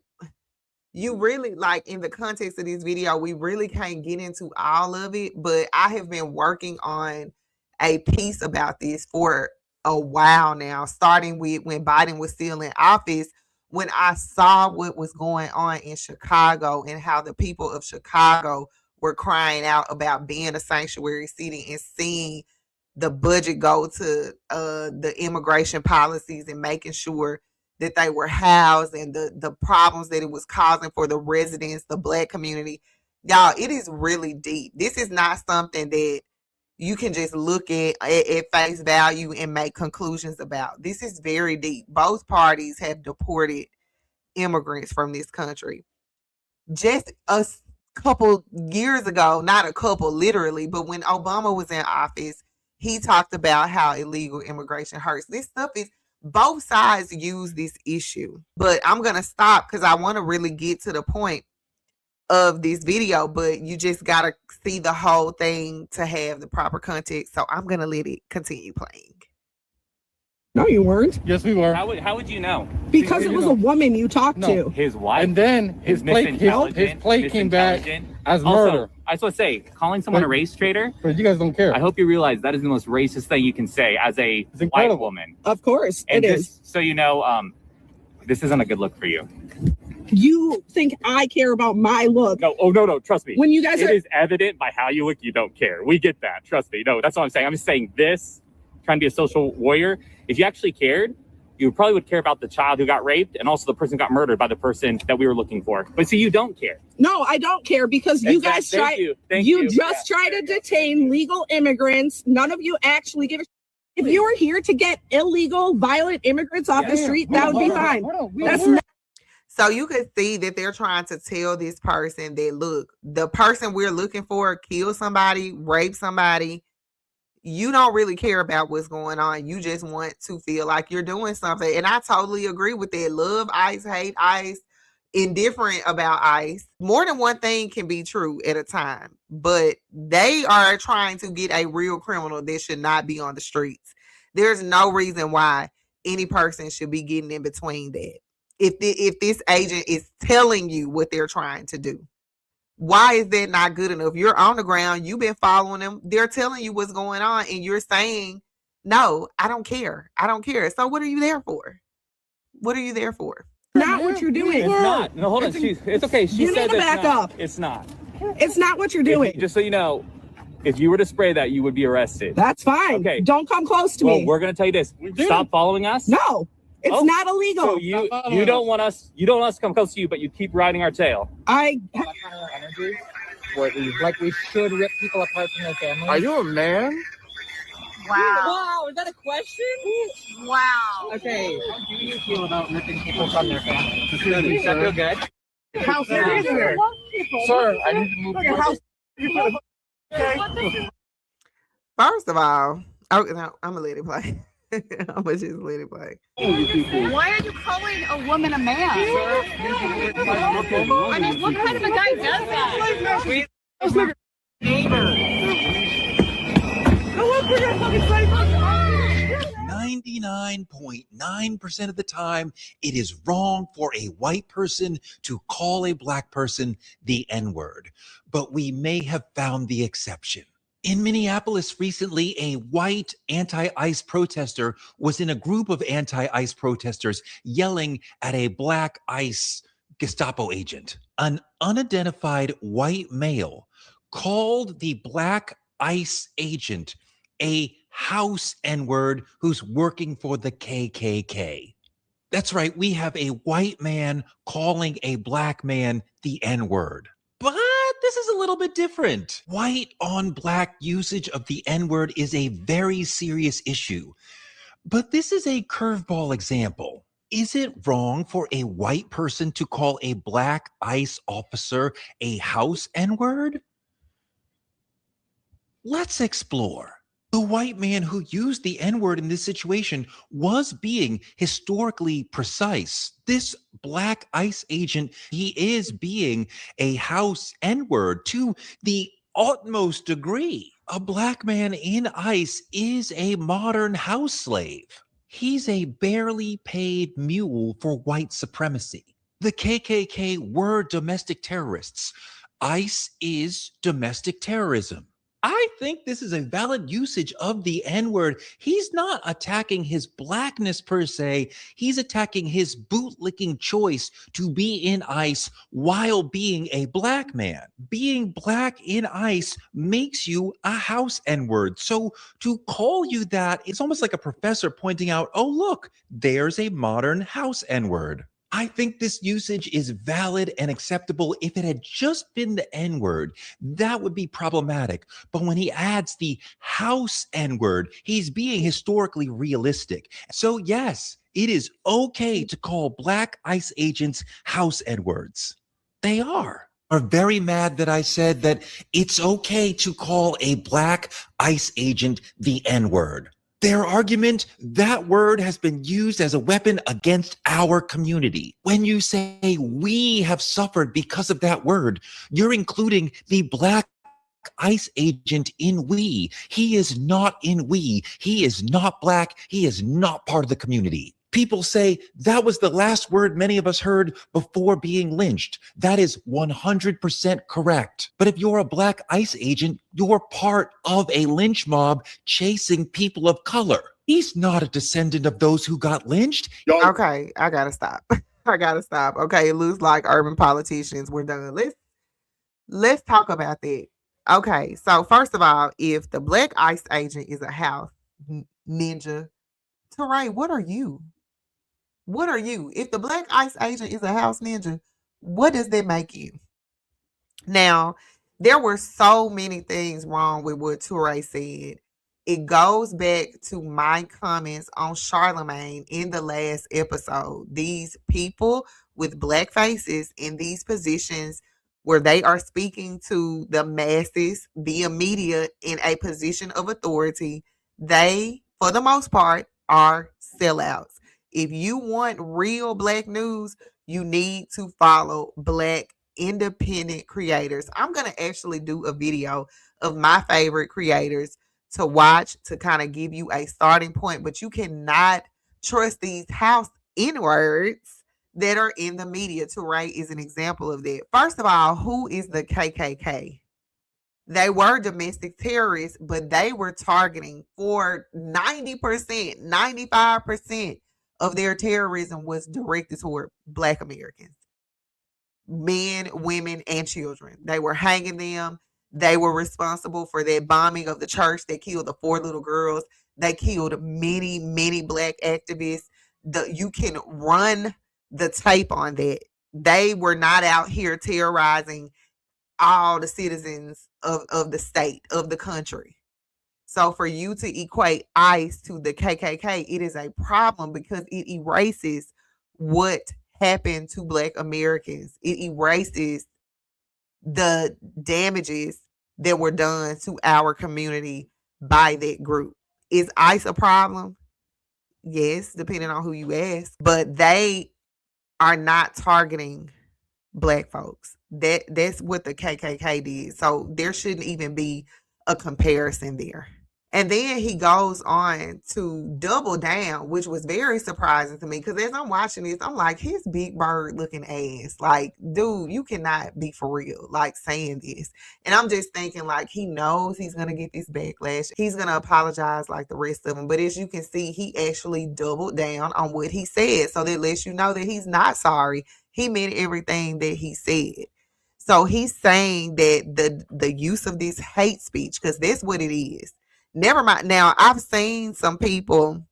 you really, like, in the context of this video, we really can't get into all of it, but I have been working on a piece about this for a while now, starting with when Biden was still in office, when I saw what was going on in Chicago and how the people of Chicago were crying out about being a sanctuary city and seeing the budget go to the immigration policies and making sure that they were housed, and the problems that it was causing for the residents, the Black community. Y'all, it is really deep. This is not something that you can just look at face value and make conclusions about. This is very deep. Both parties have deported immigrants from this country. Just a couple years ago, not a couple literally, but when Obama was in office, he talked about how illegal immigration hurts. This stuff is, both sides use this issue. But I'm going to stop because I want to really get to the point of this video, but you just got to see the whole thing to have the proper context. So I'm going to let it continue playing. No, you weren't. Yes, we were. How would you know? Because it was a woman you talked to. His wife. And then his plate came back as murder. Also, I just want to say, calling someone a race traitor. But you guys don't care. I hope you realize that is the most racist thing you can say as a white woman. Of course, and it is. So you know, this isn't a good look for you. You think I care about my look? No, no, trust me. When you guys it is evident by how you look, you don't care. We get that. Trust me. No, that's what I'm saying. I'm just saying this, trying to be a social warrior. If you actually cared, you probably would care about the child who got raped and also the person who got murdered by the person that we were looking for. But see, you don't care. No, I don't care because you guys try. You just try to detain legal immigrants. None of you actually give a. If you were here to get illegal, violent immigrants off the street, that would be fine. That's not. So you could see that they're trying to tell this person that, look, the person we're looking for killed somebody, raped somebody. You don't really care about what's going on. You just want to feel like you're doing something. And I totally agree with that. Love ICE, hate ICE, indifferent about ICE. More than one thing can be true at a time. But they are trying to get a real criminal that should not be on the streets. There's no reason why any person should be getting in between that. If this agent is telling you what they're trying to do. Why is that not good enough? You're on the ground. You've been following them. They're telling you what's going on. And you're saying, no, I don't care. I don't care. So what are you there for? What are you there for? Not what you're doing. It's not. No, hold on. It's okay. You need to back up. It's not. It's not what you're doing. Just so you know, if you were to spray that, you would be arrested. That's fine. Okay. Don't come close to me. Well, we're going to tell you this. Stop following us. No. It's not illegal. So you don't want us to come close to you, but you keep riding our tail. Like we should rip people apart from their families. Are you a man? Wow, is that a question? Wow. Okay. How do you feel about ripping people from their families? Does that feel good? How serious is it? Sir, I need to move. First of all, I'm gonna let it play. I'm gonna just let it play. Why are you calling a woman a man? I mean, what kind of a guy does that? 99.9% of the time, it is wrong for a white person to call a black person the N-word. But we may have found the exception. In Minneapolis recently, a white anti-ICE protester was in a group of anti-ICE protesters yelling at a black ICE Gestapo agent. An unidentified white male called the black ICE agent a house N-word who's working for the KKK. That's right, we have a white man calling a black man the N-word. But this is a little bit different. White on black usage of the N-word is a very serious issue. But this is a curveball example. Is it wrong for a white person to call a black ICE officer a house N-word? Let's explore. The white man who used the N-word in this situation was being historically precise. This black ICE agent, he is being a house N-word to the utmost degree. A black man in ICE is a modern house slave. He's a barely paid mule for white supremacy. The KKK were domestic terrorists. ICE is domestic terrorism. I think this is a valid usage of the N-word. He's not attacking his blackness per se. He's attacking his bootlicking choice to be in ICE while being a black man. Being black in ICE makes you a house N-word. So to call you that, it's almost like a professor pointing out, oh, look, there's a modern house N-word. I think this usage is valid and acceptable. If it had just been the N-word, that would be problematic. But when he adds the house N-word, he's being historically realistic. So yes, it is okay to call black ICE agents house N-words. They are very mad that I said that it's okay to call a black ICE agent the N-word. Their argument, that word has been used as a weapon against our community. When you say we have suffered because of that word, you're including the black ICE agent in we. He is not in we. He is not black. He is not part of the community. People say that was the last word many of us heard before being lynched. That is 100% correct. But if you're a black ICE agent, you're part of a lynch mob chasing people of color. He's not a descendant of those who got lynched. Okay, I gotta stop. I gotta stop. Okay, it looks like urban politicians were done. Let's talk about that. Okay, so first of all, if the black ICE agent is a house ninja, Touré, what are you? What are you? If the black ICE agent is a house ninja, what does that make you? Now, there were so many things wrong with what Touré said. It goes back to my comments on Charlemagne in the last episode. These people with black faces in these positions where they are speaking to the masses, the media in a position of authority, they, for the most part, are sellouts. If you want real black news, you need to follow black independent creators. I'm going to actually do a video of my favorite creators to watch to kind of give you a starting point, but you cannot trust these house N-words that are in the media. Touré is an example of that. First of all, who is the KKK? They were domestic terrorists, but they were targeting for 90%, 95% of their terrorism was directed toward Black Americans. Men, women, and children. They were hanging them. They were responsible for that bombing of the church. They killed the 4 little girls. They killed many, many Black activists. You can run the tape on that. They were not out here terrorizing all the citizens of the state, of the country. So for you to equate ICE to the KKK, it is a problem because it erases what happened to Black Americans. It erases the damages that were done to our community by that group. Is ICE a problem? Yes, depending on who you ask. But they are not targeting Black folks. That's what the KKK did. So there shouldn't even be a comparison there. And then he goes on to double down, which was very surprising to me because as I'm watching this, I'm like, his big bird looking ass. Like, dude, you cannot be for real, like saying this. And I'm just thinking like he knows he's going to get this backlash. He's going to apologize like the rest of them. But as you can see, he actually doubled down on what he said. So that lets you know that he's not sorry. He meant everything that he said. So he's saying that the use of this hate speech, because that's what it is. Never mind. Now, I've seen some people,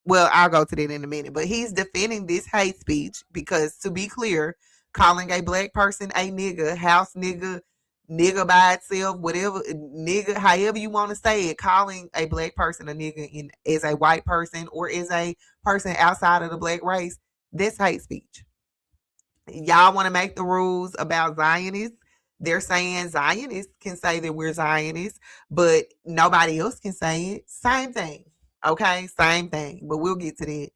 well, I'll go to that in a minute, but he's defending this hate speech because, to be clear, calling a Black person a nigga, house nigga, nigga by itself, whatever, nigga, however you want to say it, calling a Black person a nigga as a white person or as a person outside of the Black race, that's hate speech. Y'all want to make the rules about Zionists. They're saying Zionists can say that we're Zionists, but nobody else can say it. Same thing. Okay, same thing. But we'll get to that.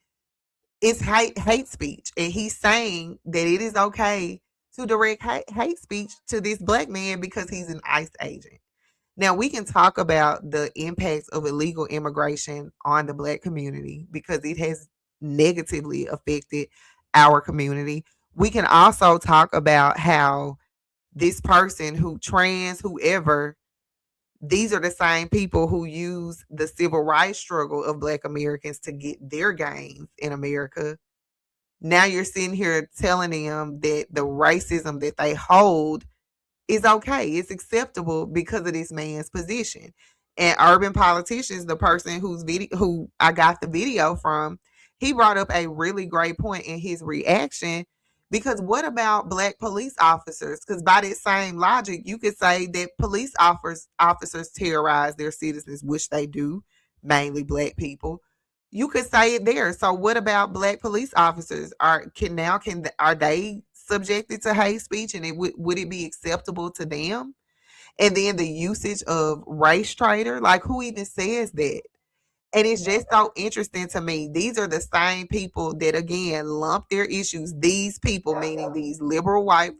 It's hate speech. And he's saying that it is okay to direct hate speech to this Black man because he's an ICE agent. Now, we can talk about the impacts of illegal immigration on the Black community because it has negatively affected our community. We can also talk about how this person who trans, whoever, these are the same people who use the civil rights struggle of Black Americans to get their gains in America. Now you're sitting here telling them that the racism that they hold is okay. It's acceptable because of this man's position. And Urban Politicians, the person who I got the video from, he brought up a really great point in his reaction. Because what about Black police officers? Because by that same logic, you could say that police officers terrorize their citizens, which they do, mainly Black people. You could say it there. So what about Black police officers? Are they subjected to hate speech, and would it be acceptable to them? And then the usage of race traitor, like who even says that? And it's just so interesting to me. These are the same people that again lump their issues. These people, meaning these liberal white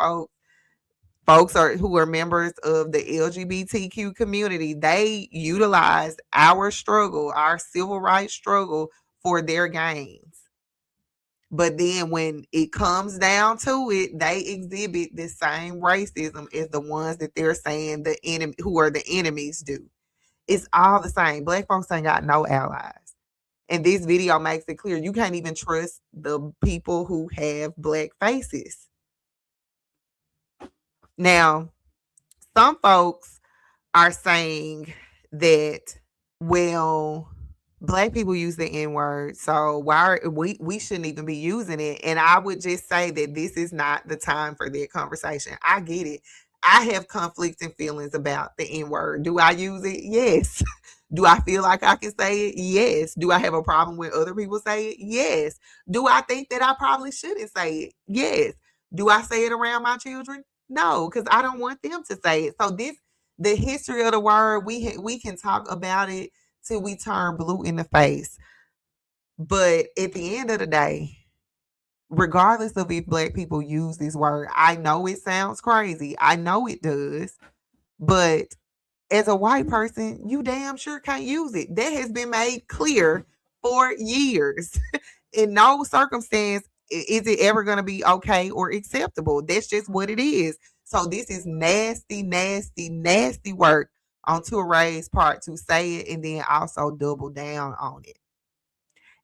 folks who are members of the LGBTQ community, they utilize our struggle, our civil rights struggle, for their gains. But then when it comes down to it, they exhibit the same racism as the ones that they're saying the enemy, who are the enemies, do. It's all the same. Black folks ain't got no allies. And this video makes it clear you can't even trust the people who have Black faces. Now, some folks are saying that, well, Black people use the N-word, so why we shouldn't even be using it. And I would just say that this is not the time for that conversation. I get it. I have conflicting feelings about the N-word. Do I use it? Yes. Do I feel like I can say it? Yes. Do I have a problem when other people say it? Yes. Do I think that I probably shouldn't say it? Yes. Do I say it around my children? No, because I don't want them to say it. So the history of the word, we can talk about it till we turn blue in the face. But at the end of the day, regardless of if Black people use this word, I know it sounds crazy. I know it does. But as a white person, you damn sure can't use it. That has been made clear for years. In no circumstance is it ever going to be okay or acceptable. That's just what it is. So this is nasty, nasty, nasty work on Touré's part to say it and then also double down on it.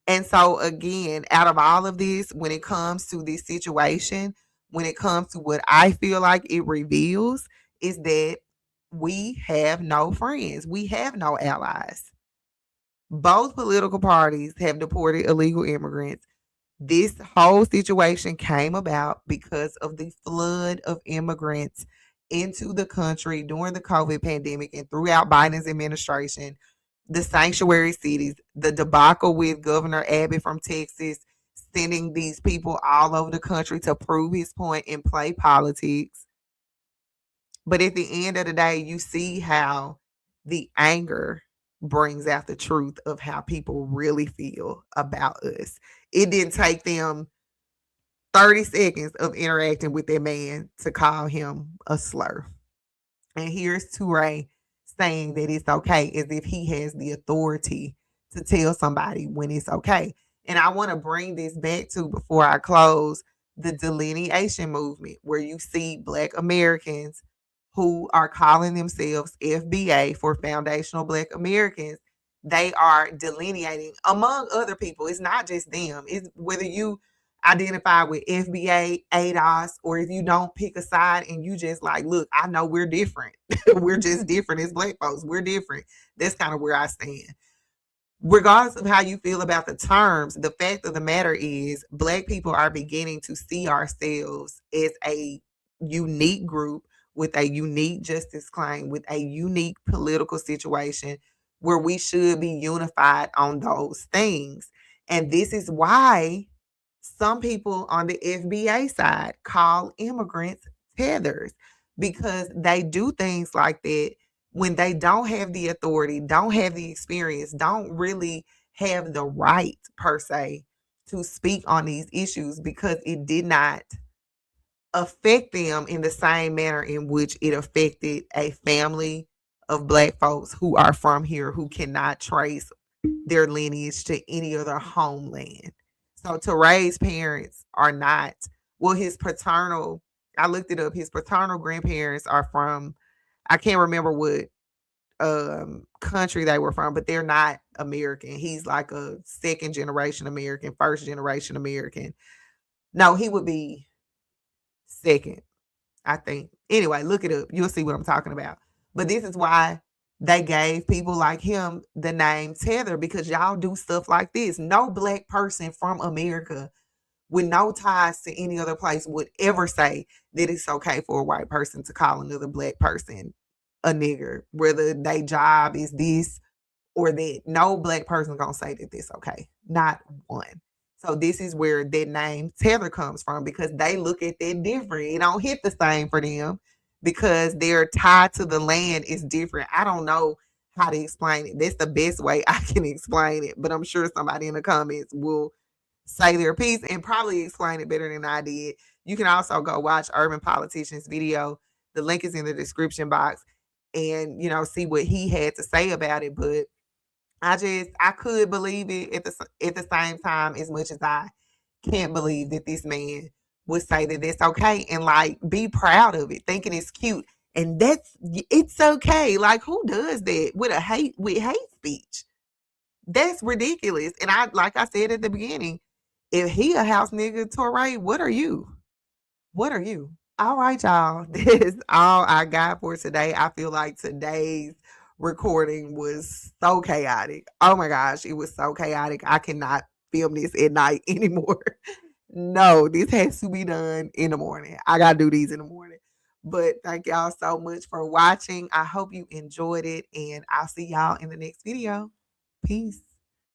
And so again, out of all of this, when it comes to this situation, when it comes to what I feel like it reveals, is that we have no friends. We have no allies. Both political parties have deported illegal immigrants. This whole situation came about because of the flood of immigrants into the country during the COVID pandemic and throughout Biden's administration. The sanctuary cities, the debacle with Governor Abbott from Texas, sending these people all over the country to prove his point and play politics. But at the end of the day, you see how the anger brings out the truth of how people really feel about us. It didn't take them 30 seconds of interacting with that man to call him a slur. And here's Touré saying that it's okay, as if he has the authority to tell somebody when it's okay. And I want to bring this back to, before I close, the delineation movement, where you see Black Americans who are calling themselves FBA, for Foundational Black Americans. They are delineating among other people. It's not just them. It's whether you identify with FBA, ADOS, or if you don't pick a side and you just like, look, I know we're different. We're just different as Black folks. We're different. That's kind of where I stand. Regardless of how you feel about the terms, the fact of the matter is Black people are beginning to see ourselves as a unique group with a unique justice claim, with a unique political situation where we should be unified on those things. And this is why some people on the FBA side call immigrants tethers, because they do things like that when they don't have the authority, don't have the experience, don't really have the right per se to speak on these issues, because it did not affect them in the same manner in which it affected a family of Black folks who are from here who cannot trace their lineage to any other homeland. So Touré's parents are not, well, his paternal, I looked it up, his paternal grandparents are from, I can't remember what country they were from, but they're not American. He's like a second generation American, first generation American. No, he would be second, I think. Anyway, look it up. You'll see what I'm talking about. But this is why they gave people like him the name Tether, because y'all do stuff like this. No Black person from America with no ties to any other place would ever say that it's okay for a white person to call another Black person a nigger, whether their job is this or that. No Black person gonna say that this okay. Not one. So this is where that name Tether comes from, because they look at that different. It don't hit the same for them because their tie to the land is different. I don't know how to explain it. That's the best way I can explain it, but I'm sure somebody in the comments will say their piece and probably explain it better than I did. You can also go watch Urban Politician's video. The link is in the description box, and see what he had to say about it. But I could believe it at the same time, as much as I can't believe that this man would say that that's okay and like be proud of it, thinking it's cute. And it's okay. Like, who does that with hate speech? That's ridiculous. And like I said at the beginning, if he a house nigga, Touré, what are you? What are you? All right, y'all. This is all I got for today. I feel like today's recording was so chaotic. Oh my gosh, it was so chaotic. I cannot film this at night anymore. No, this has to be done in the morning. I got to do these in the morning. But thank y'all so much for watching. I hope you enjoyed it, and I'll see y'all in the next video. Peace.